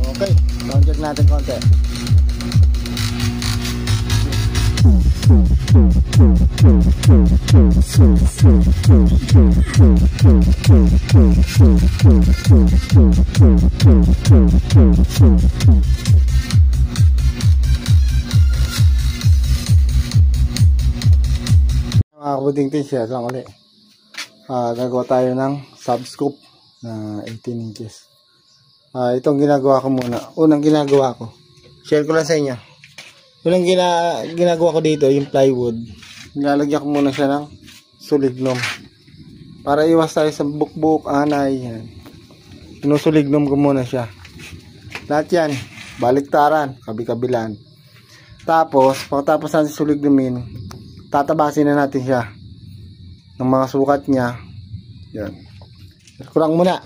Okay, sound check natin konti. Mga kabuting-ting, share lang ulit. Gagawa tayo ng subscoop na 18 inches. Itong ginagawa ko muna. Unang ginagawa ko, share ko lang sa inyo. Unang ginagawa ko dito, yung plywood, nilalagyan ko muna siya ng sulignom para iwas tayo sa bukbuk, anay. Yan. Sinusulignom ko muna siya. Lahat yan, baliktaran, kabi-kabilan. Tapos, pagkatapos natin sulignumin, tatabasin na natin siya ng mga sukat niya. Yan. Kurang muna.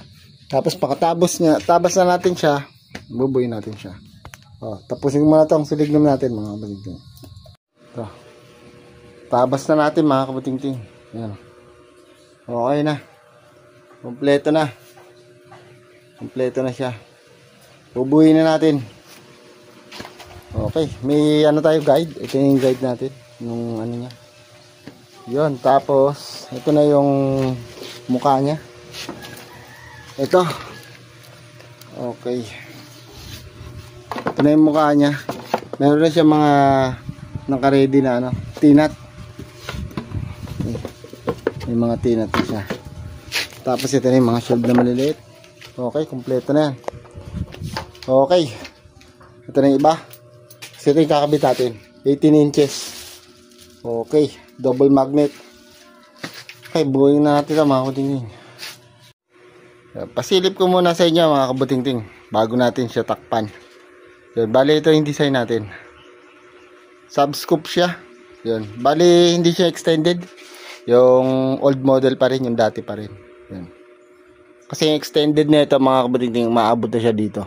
Tapos pagkatapos niya, tabas na natin siya, bubuin natin siya. Tapusin ko muna itong sulignom natin, mga kabuting-ting. Ito. Tabas na natin, mga kabuting-ting. Yan. Okay na. Kompleto na. Kompleto na siya. Bubuin na natin. Okay. May ano tayo, guide. Ito yung guide natin. Yung ano niya. Yun. Tapos, ito na yung mukha niya. Ito. Okay. Ito na yung mukha niya. Meron na siya mga naka-ready na ano, tinat. May mga tinat na siya. Tapos ito na yung mga shield na maliliit. Okay, kompleto na yan. Okay. Ito na yung iba. Kasi ito yung kakabit natin. 18 inches. Okay. Double magnet. Okay, buuin na natin ito, mga kabuting-ting. Pasilip ko muna sa inyo, mga kabuting-ting, bago natin siya takpan. Yun, bali ito yung design natin. Subscoop siya. Yun, bali hindi siya extended. Yung old model pa rin, yung dati pa rin. Yun. Kasi yung extended na ito, mga kabuting-ting, maabot na siya dito.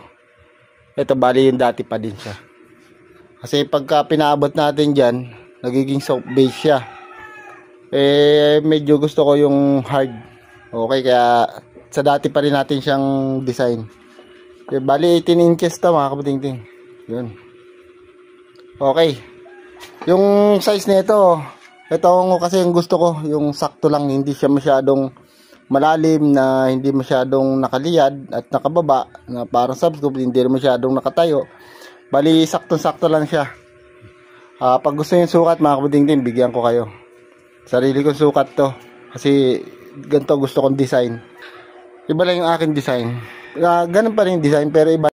Ito bali yung dati pa din siya. Kasi pagka pinaabot natin dyan, nagiging soft base siya. Medyo gusto ko yung hard. Okay, kaya sa dati pa rin natin siyang design. Bali 18 inches to, mga kabuting-ting. Yun. Okay. Yung size nito, ito kasi yung gusto ko, yung sakto lang, hindi siya masyadong malalim, na hindi masyadong nakaliyad at nakababa, na parang subscoop, hindi masyadong nakatayo. Bali sakto-sakto lang siya. Pag gusto niyo sukat, mga kabuting-ting, bigyan ko kayo. Sarili kong sukat to kasi ganito gusto kong design. Iba lang yung aking design. Ganun pa rin yung design, pero iba